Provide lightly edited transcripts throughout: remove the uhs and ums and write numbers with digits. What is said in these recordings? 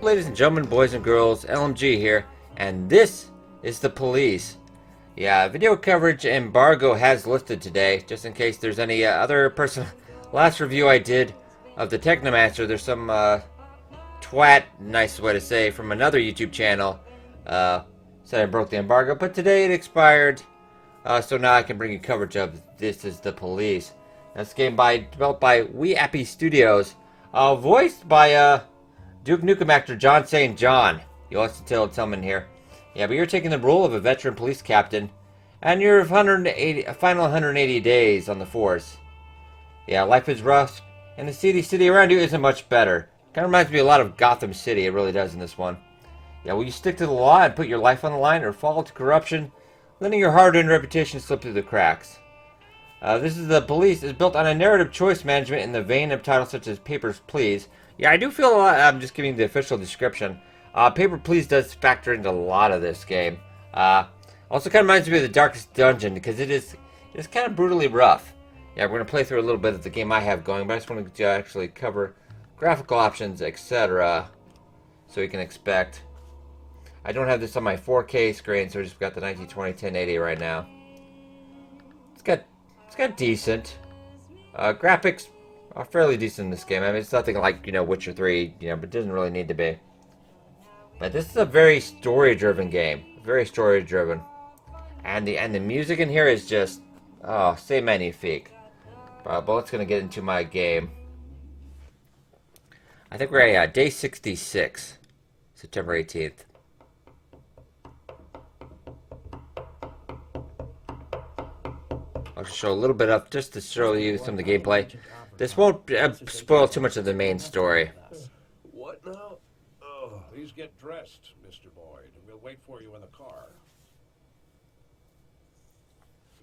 ladies and gentlemen, boys and girls? LMG here, and this is the police. Yeah, video coverage embargo has lifted today, just in case there's any other person. Last review I did of the Technomancer, there's some twat, nice way to say, from another YouTube channel said I broke the embargo, but today it expired, so now I can bring you coverage of This is the Police. That's a game developed by We Appy Studios, voiced by Duke Nukem actor John St. John. You'll listen to Tillman here. Yeah, but you're taking the role of a veteran police captain, and your final 180 days on the force. Yeah, life is rough, and the city around you isn't much better. Kind of reminds me a lot of Gotham City, it really does in this one. Yeah, will you stick to the law and put your life on the line, or fall to corruption, letting your hard-earned reputation slip through the cracks? This is the Police is built on a narrative choice management in the vein of titles such as Papers, Please. Yeah, I do feel a lot, I'm just giving the official description. Paper Please does factor into a lot of this game. Also kind of reminds me of the Darkest Dungeon, because it's kind of brutally rough. Yeah, we're going to play through a little bit of the game I have going, but I just want to actually cover graphical options, etc. So you can expect. I don't have this on my 4K screen, so I just got the 1920 1080 right now. It's got decent. Graphics are fairly decent in this game. I mean, it's nothing like, Witcher 3, but it doesn't really need to be. But this is a very story-driven game. Very story-driven. And the music in here is just, c'est magnifique. But let's going to get into my game. I think we're at day 66. September 18th. I'll show a little bit of, just to show you some of the gameplay. This won't spoil too much of the main story. What now? Oh, please get dressed, Mr. Boyd, and we'll wait for you in the car.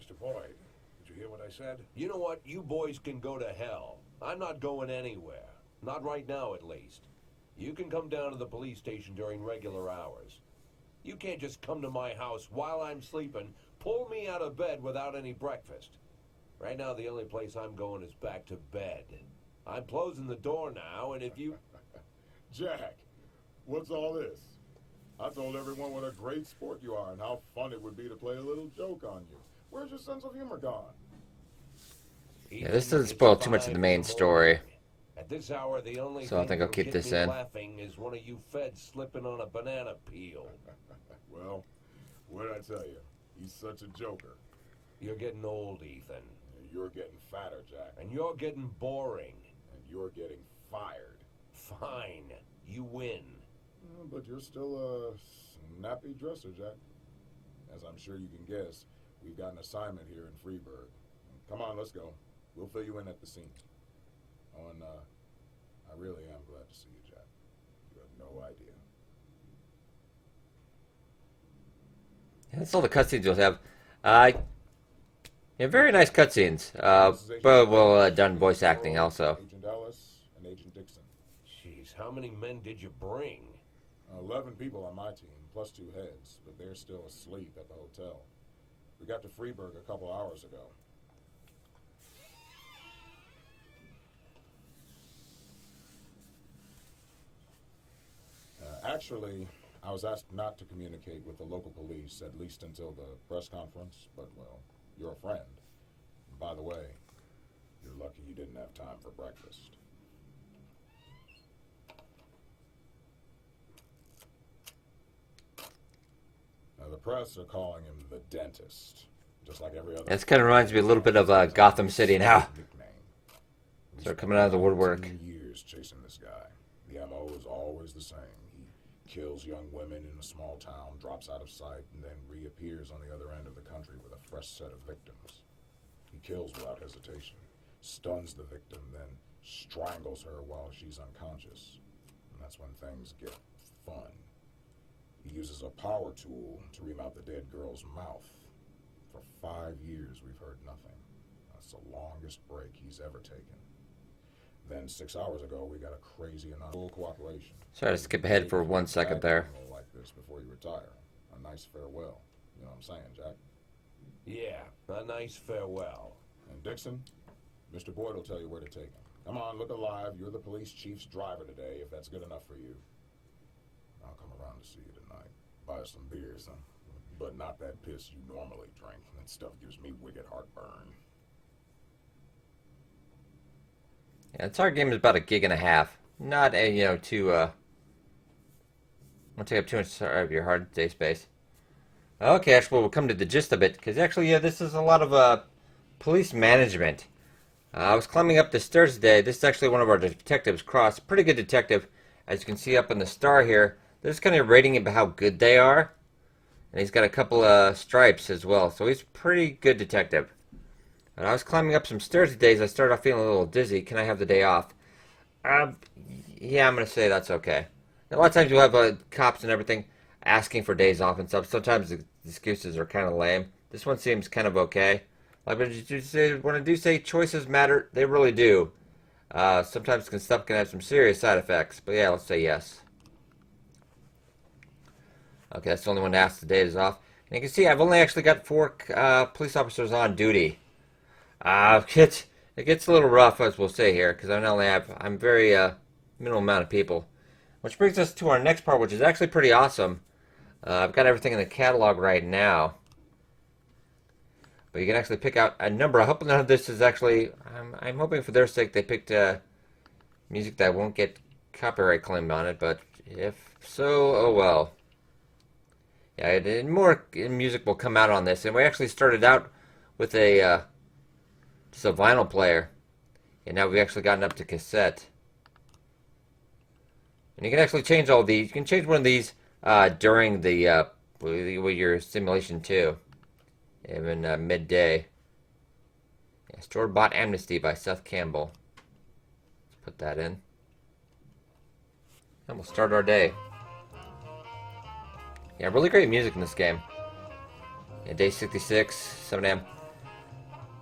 Mr. Boyd, did you hear what I said? You know what? You boys can go to hell. I'm not going anywhere. Not right now, at least. You can come down to the police station during regular hours. You can't just come to my house while I'm sleeping, pull me out of bed without any breakfast. Right now, the only place I'm going is back to bed. I'm closing the door now, and if you... Jack, what's all this? I told everyone what a great sport you are and how fun it would be to play a little joke on you. Where's your sense of humor gone? Yeah, this doesn't spoil too much of the main story. At this hour, the only So I think I'll keep this in. Laughing is one of you feds slipping on a banana peel. Well, what did I tell you? He's such a joker. You're getting old, Ethan. And you're getting fatter, Jack. And you're getting boring. And you're getting fired. Fine. You win. But you're still a snappy dresser, Jack. As I'm sure you can guess, we've got an assignment here in Freeburg. Come on, let's go. We'll fill you in at the scene. Oh, and I really am glad to see you, Jack. You have no idea. Yeah, that's all the cutscenes you'll have. Yeah, very nice cutscenes. But well done voice acting also. Agent Ellis and Agent Dixon. Jeez, how many men did you bring? 11 people on my team, plus 2 heads, but they're still asleep at the hotel. We got to Freeburg a couple hours ago. Actually, I was asked not to communicate with the local police, at least until the press conference, but, well, you're a friend. And by the way, you're lucky you didn't have time for breakfast. Now, the press are calling him the dentist, just like every other... This kind of reminds me a little bit of Gotham City now. They're coming out of the woodwork. Years chasing this guy. The MO is always the same. He kills young women in a small town, drops out of sight, and then reappears on the other end of the country with a fresh set of victims. He kills without hesitation, stuns the victim, then strangles her while she's unconscious. And that's when things get fun. He uses a power tool to remount the dead girl's mouth. For 5 years, we've heard nothing. That's the longest break he's ever taken. Then 6 hours ago, we got a crazy and full cooperation. Sorry to skip ahead for 1 second there. Like this before you retire. A nice farewell. You know what I'm saying, Jack? Yeah, a nice farewell. And Dixon, Mr. Boyd will tell you where to take him. Come on, look alive. You're the police chief's driver today, if that's good enough for you. Buy some beers, huh? But not that piss you normally drink. That stuff gives me wicked heartburn. Yeah, the target game is about 1.5 GB. Not a, too, won't take up too much of your hard day space. Okay, actually, we'll come to the gist of it, because actually, yeah, this is a lot of, police management. I was climbing up the stairs today. This is actually one of our detectives, Cross. Pretty good detective. As you can see up in the star here, they're just kind of rating about how good they are. And he's got a couple of stripes as well, so he's a pretty good detective. And I was climbing up some stairs today, I started off feeling a little dizzy. Can I have the day off? Yeah, I'm going to say that's okay. A lot of times you'll have cops and everything asking for days off and stuff. Sometimes the excuses are kind of lame. This one seems kind of okay. Like when I do say choices matter, they really do. Sometimes stuff can have some serious side effects. But yeah, let's say yes. Okay, that's the only one to ask the days off. And you can see I've only actually got 4 police officers on duty. It gets a little rough, as we'll say here, because I'm very minimal amount of people. Which brings us to our next part, which is actually pretty awesome. I've got everything in the catalog right now. But you can actually pick out a number. I hope none of this is actually... I'm hoping for their sake they picked music that won't get copyright claimed on it, but if so, oh well. Yeah, and more music will come out on this. And we actually started out with just a vinyl player. And now we've actually gotten up to cassette. And you can actually change all these. You can change one of these during with your simulation too. Even midday. Yeah, Store-Bought Amnesty by Seth Campbell. Let's put that in. And we'll start our day. Yeah, really great music in this game. Yeah, day 66, 7 a.m.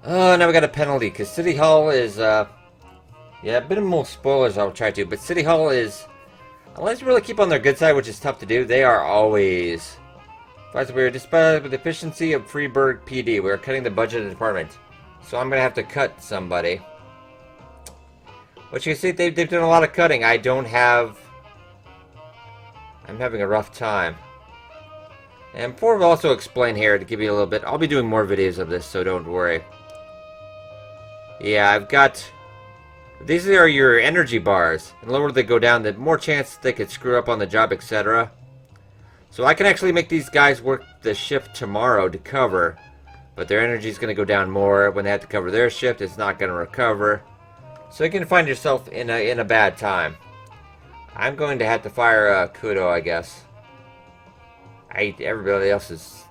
Oh, now we got a penalty, because City Hall is, yeah, a bit of more spoilers I'll try to, but City Hall is, unless you really keep on their good side, which is tough to do, they are always... We are despite the efficiency of Freeburg PD. We are cutting the budget of the department. So I'm going to have to cut somebody. But you can see they've done a lot of cutting. I'm having a rough time. And before we also explain here, to give you a little bit, I'll be doing more videos of this, so don't worry. Yeah, I've got... These are your energy bars. And the lower they go down, the more chance they could screw up on the job, etc. So I can actually make these guys work the shift tomorrow to cover, but their energy is going to go down more. When they have to cover their shift, it's not going to recover. So you can find yourself in a bad time. I'm going to have to fire Kudo, I guess. Everybody else is...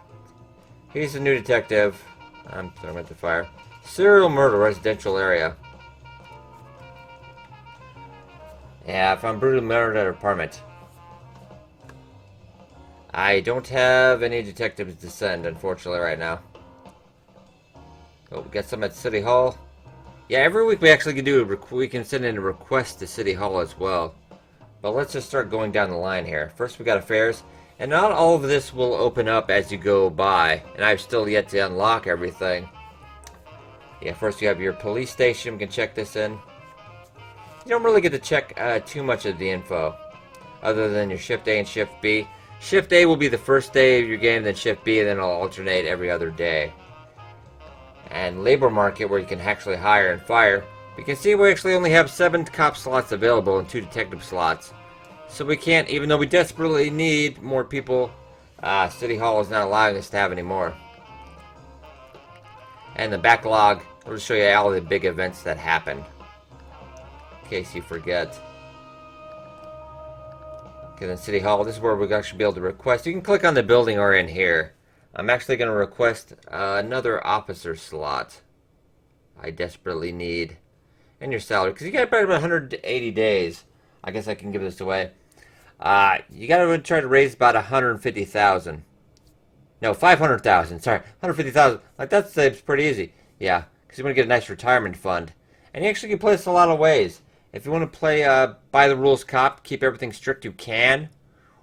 He's a new detective. I'm going to fire. Serial murder, residential area. Yeah, if I'm brutally murdered at an apartment. I don't have any detectives to send, unfortunately, right now. Oh, we got some at City Hall. Yeah, every week we actually can do we can send in a request to City Hall as well. But let's just start going down the line here. First we got affairs, and not all of this will open up as you go by, and I've still yet to unlock everything. Yeah, first you have your police station. We can check this in. You don't really get to check too much of the info, other than your Shift A and Shift B. Shift A will be the first day of your game, then Shift B, and then it'll alternate every other day. And labor market, where you can actually hire and fire. You can see we actually only have 7 cop slots available and 2 detective slots. So we can't, even though we desperately need more people, City Hall is not allowing us to have any more. And the backlog, I'll just show you all the big events that happen, in case you forget. Okay, then City Hall, this is where we'll actually be able to request. You can click on the building or in here. I'm actually going to request another officer slot. I desperately need. And your salary, because you got about 180 days. I guess I can give this away. You got to try to raise about 150,000. No, 500,000. Sorry, 150,000. Like that's pretty easy. Yeah, because you want to get a nice retirement fund, and you actually can play this a lot of ways. If you want to play by the rules cop, keep everything strict, you can.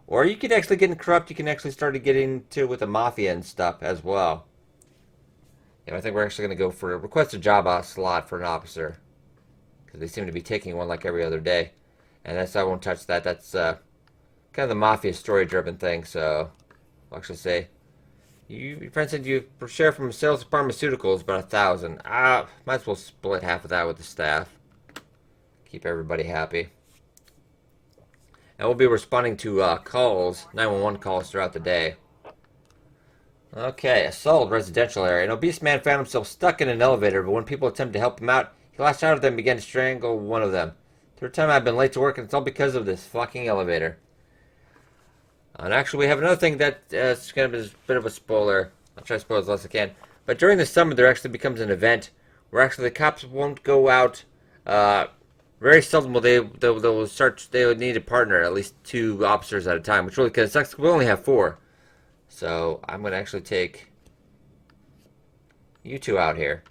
Or you could actually get in corrupt. You can actually start to get into with the mafia and stuff as well. Yeah, I think we're actually going to go for request a job slot for an officer, because they seem to be taking one like every other day. And I won't touch that. That's kind of the mafia story-driven thing. So I'll actually say, your friend said you share from sales of pharmaceuticals about 1,000. Might as well split half of that with the staff. Keep everybody happy. And we'll be responding to calls, 911 calls throughout the day. Okay, assault residential area. An obese man found himself stuck in an elevator, but when people attempted to help him out, he lashed out at them and began to strangle one of them. Third time I've been late to work, and it's all because of this fucking elevator. And actually, we have another thing that's going to be a bit of a spoiler. I'll try to spoil as less as I can. But during the summer, there actually becomes an event where actually the cops won't go out. Very seldom will they would need a partner, at least 2 officers at a time, which really kind of sucks. We only have 4. So I'm going to actually take you 2 out here.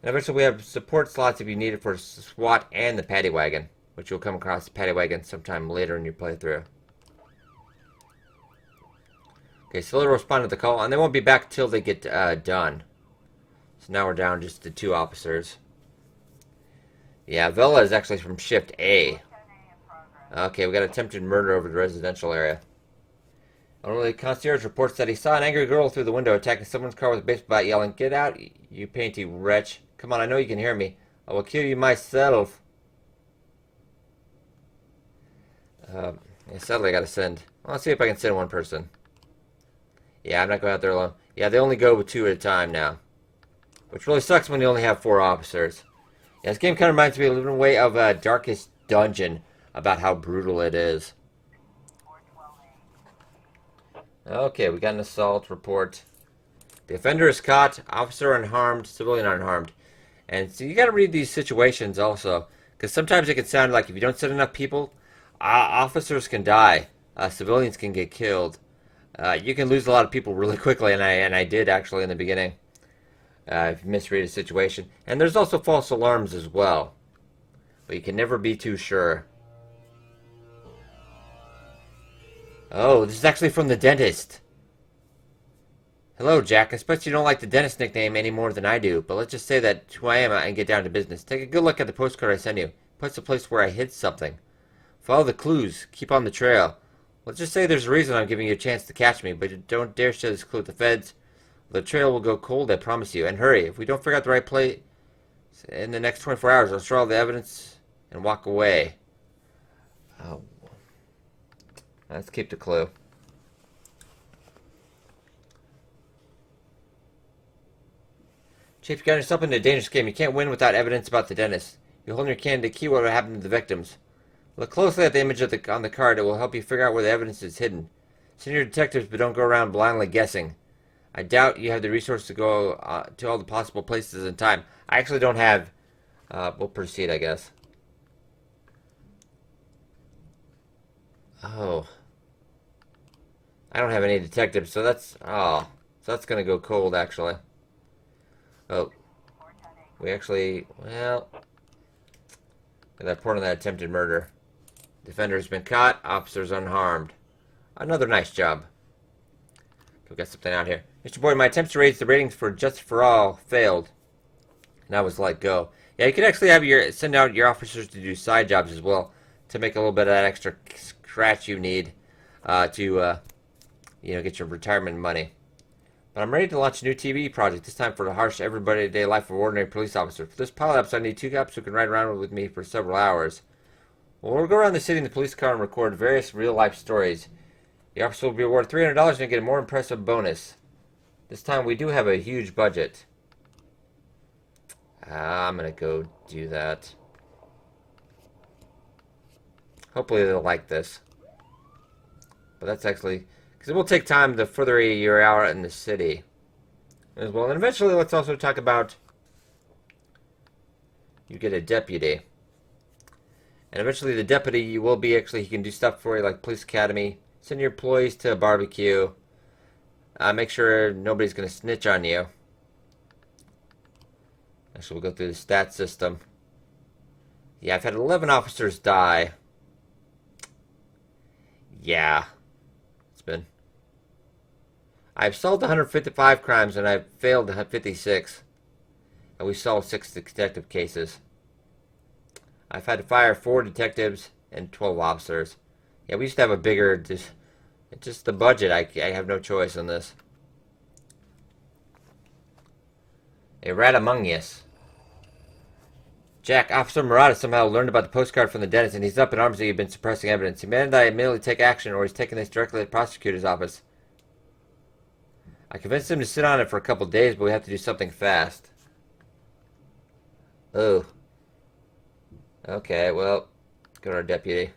And eventually we have support slots if you need it for SWAT and the paddy wagon, which you'll come across the paddy wagon sometime later in your playthrough. Okay, so they'll respond to the call, and they won't be back till they get done. So now we're down just to 2 officers. Yeah, Vela is actually from Shift A. Okay, we got attempted murder over the residential area. Only concierge reports that he saw an angry girl through the window attacking someone's car with a baseball bat, yelling, "Get out, you painty wretch. Come on, I know you can hear me. I will kill you myself." Yeah, sadly, I gotta send. Well, let's see if I can send 1 person. Yeah, I'm not going out there alone. Yeah, they only go with 2 at a time now. Which really sucks when you only have 4 officers. Yeah, this game kind of reminds me a little way of Darkest Dungeon, about how brutal it is. Okay, we got an assault report. The offender is caught, officer unharmed, civilian unharmed. And so you got to read these situations also, because sometimes it can sound like if you don't send enough people, officers can die, civilians can get killed. You can lose a lot of people really quickly, and I did actually in the beginning. If you misread a situation. And there's also false alarms as well. But you can never be too sure. Oh, this is actually from the dentist. Hello, Jack. I suppose you don't like the dentist nickname any more than I do, but let's just say that who I am and get down to business. Take a good look at the postcard I sent you. It puts a place where I hid something. Follow the clues. Keep on the trail. Let's just say there's a reason I'm giving you a chance to catch me, but don't dare share this clue with the feds. The trail will go cold, I promise you. And hurry. If we don't figure out the right place in the next 24 hours, I'll throw all the evidence and walk away. Oh. Let's keep the clue. Chief, you got yourself into a dangerous game. You can't win without evidence about the dentist. You hold in your hand the key what happened to the victims. Look closely at the image on the card. It will help you figure out where the evidence is hidden. Send your detectives, but don't go around blindly guessing. I doubt you have the resources to go to all the possible places in time. I actually don't have... we'll proceed, I guess. Oh. I don't have any detectives, so that's... Oh. So that's going to go cold, actually. Oh. We actually... Well... Look at that report on that attempted murder. Defender's been caught. Officer's unharmed. Another nice job. We got something out here. Mr. Boyd, my attempts to raise the ratings for Justice for All failed. And I was let go. Yeah, you could actually have send out your officers to do side jobs as well to make a little bit of that extra scratch you need to get your retirement money. But I'm ready to launch a new TV project, this time for the harsh everyday life of ordinary police officers. For this pilot episode, I need 2 cops who can ride around with me for several hours. Well, we'll go around the city in the police car and record various real-life stories. The officer will be awarded $300 and get a more impressive bonus. This time we do have a huge budget. I'm going to go do that. Hopefully they'll like this. But that's actually... Because it will take time to further you're out in the city as well. And eventually let's also talk about... You get a deputy. And eventually the deputy, you will be actually... He can do stuff for you like police academy. Send your employees to a barbecue. Make sure nobody's going to snitch on you. Actually, we'll go through the stat system. Yeah, I've had 11 officers die. Yeah. It's been... I've solved 155 crimes and I've failed 56. And we solved 6 detective cases. I've had to fire 4 detectives and 12 officers. Yeah, we used to have a bigger It's just the budget. I have no choice on this. A rat among us. Jack, Officer Murata somehow learned about the postcard from the dentist, and he's up in arms that you've been suppressing evidence. He demanded I immediately take action, or he's taking this directly to the prosecutor's office. I convinced him to sit on it for a couple days, but we have to do something fast. Oh. Okay, well, go to our deputy.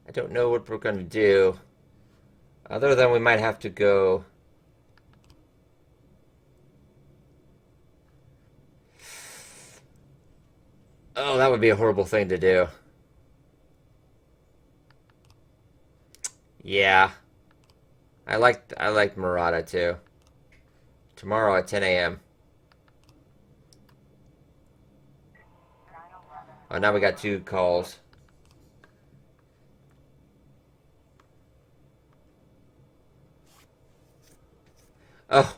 I don't know what we're going to do. Other than we might have to go... Oh, that would be a horrible thing to do. Yeah. I liked Murata too. Tomorrow at 10 a.m. Oh, now we got 2 calls. Oh,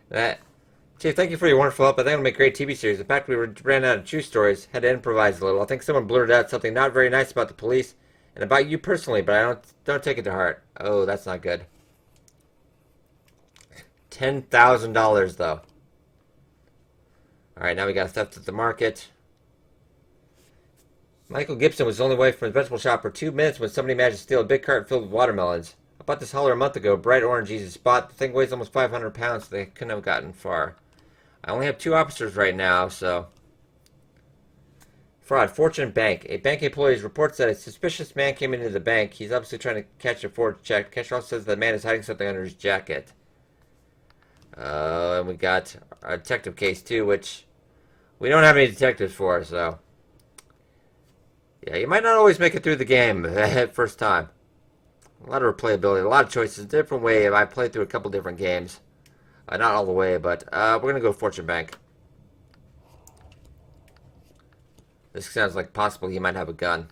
that. Chief, thank you for your wonderful help. I think it'll make a great TV series. In fact, we ran out of true stories. Had to improvise a little. I think someone blurted out something not very nice about the police and about you personally, but I don't take it to heart. Oh, that's not good. $10,000 though. All right, now we got theft at the market. Michael Gibson was only away from his vegetable shop for 2 minutes when somebody managed to steal a big cart filled with watermelons. I bought this holler a month ago. Bright orange, easy spot. The thing weighs almost 500 pounds, so they couldn't have gotten far. I only have 2 officers right now, so... Fraud. Fortune Bank. A bank employee reports that a suspicious man came into the bank. He's obviously trying to catch a forged check. Catcher also says the man is hiding something under his jacket. And we got a detective case, too, which we don't have any detectives for, so... Yeah, you might not always make it through the game first time. A lot of replayability, a lot of choices, different way. I played through a couple different games. Not all the way, but we're going to go Fortune Bank. This sounds like possible he might have a gun.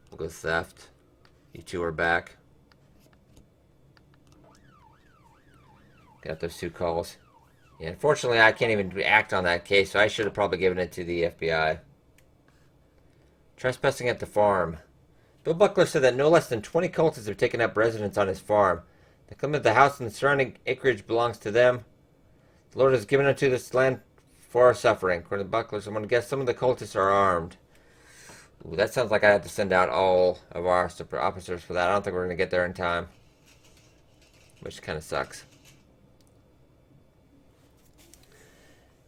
We'll go theft. You 2 are back. Got those 2 calls. Yeah, unfortunately, I can't even act on that case, so I should have probably given it to the FBI. Trespassing at the farm. Bill Buckler said that no less than 20 cultists have taken up residence on his farm. They claim that the house and the surrounding acreage belongs to them. The Lord has given unto this land for our suffering. According to Buckler, someone guessed some of the cultists are armed. Ooh, that sounds like I have to send out all of our officers for that. I don't think we're going to get there in time. Which kind of sucks.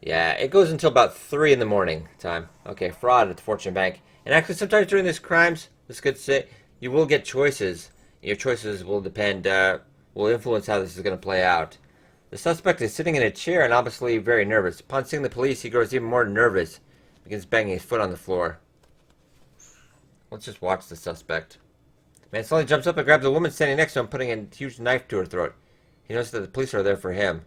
Yeah, it goes until about 3 in the morning time. Okay, fraud at the Fortune Bank. And actually, sometimes during these crimes, this could say, you will get choices. Your choices will depend, will influence how this is going to play out. The suspect is sitting in a chair and obviously very nervous. Upon seeing the police, he grows even more nervous. Begins banging his foot on the floor. Let's just watch the suspect. Man suddenly jumps up and grabs a woman standing next to him, putting a huge knife to her throat. He knows that the police are there for him.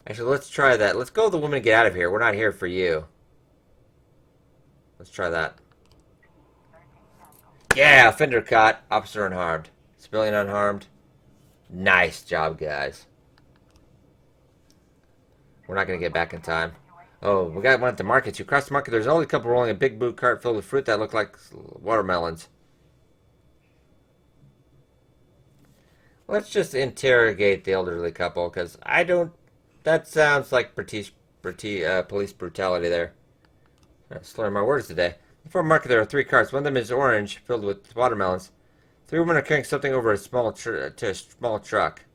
Actually, let's try that. Let's go with the woman and get out of here. We're not here for you. Let's try that. Yeah, offender caught. Officer unharmed. Civilian unharmed. Nice job, guys. We're not going to get back in time. Oh, we got one at the market. You cross the market. There's only a couple rolling a big boot cart filled with fruit that look like watermelons. Let's just interrogate the elderly couple, because I don't... That sounds like police brutality there. I'm slurring my words today. Before market, there are 3 carts. One of them is orange, filled with watermelons. 3 women are carrying something over a small truck.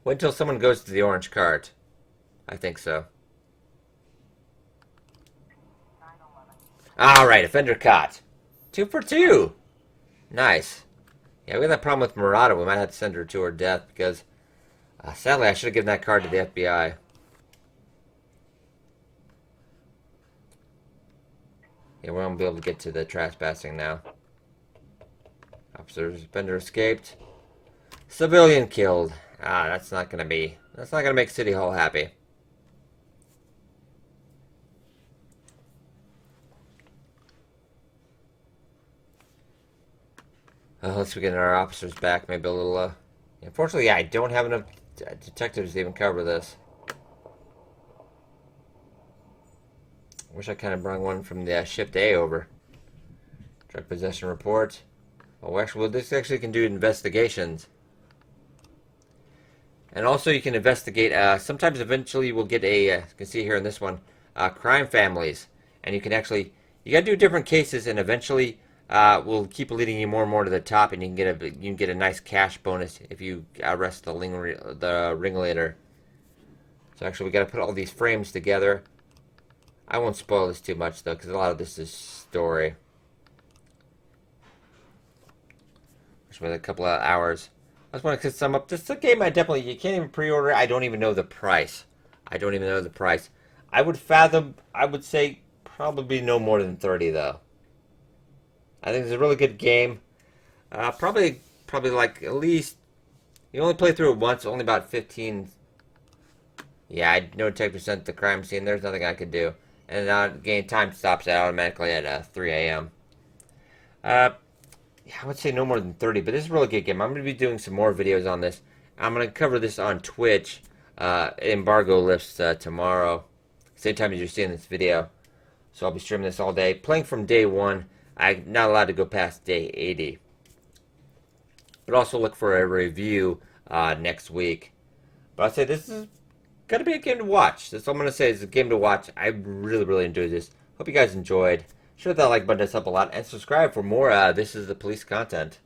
Wait until someone goes to the orange cart. I think so. Alright, offender caught. 2 for 2. Nice. Yeah, we got that problem with Murata. We might have to send her to her death because, sadly, I should have given that card to the FBI. Yeah, we won't be able to get to the trespassing now. Officer's offender escaped. Civilian killed. That's not gonna make City Hall happy. Let's get our officers back. Maybe a little. Unfortunately, yeah, I don't have enough detectives to even cover this. Wish I kind of brought one from the shift A over. Drug possession report. Oh, actually, well, this actually can do investigations. And also, you can investigate. Sometimes, eventually, we'll get a. You can see here in this one, crime families, and you can actually. You got to do different cases, and eventually, we'll keep leading you more and more to the top, and you can get a nice cash bonus if you arrest the ringleader. So actually, we got to put all these frames together. I won't spoil this too much though, because a lot of this is story. Which was a couple of hours. I just want to sum up. This is a game you can't even pre-order. I don't even know the price. I would say probably no more than 30 though. I think it's a really good game. Probably like at least you only play through it once. Only about 15. Yeah, I know 10% the crime scene. There's nothing I could do, and game time stops automatically at 3 a.m. Yeah, I would say no more than 30, but this is a really good game. I'm going to be doing some more videos on this. I'm going to cover this on Twitch. Embargo lifts tomorrow, same time as you're seeing this video. So I'll be streaming this all day, playing from day 1. I'm not allowed to go past day 80. But also look for a review next week. But I'd say this is going to be a game to watch. That's all I'm going to say is a game to watch. I really, really enjoyed this. Hope you guys enjoyed. Sure that like button does help a lot. And subscribe for more This is the Police content.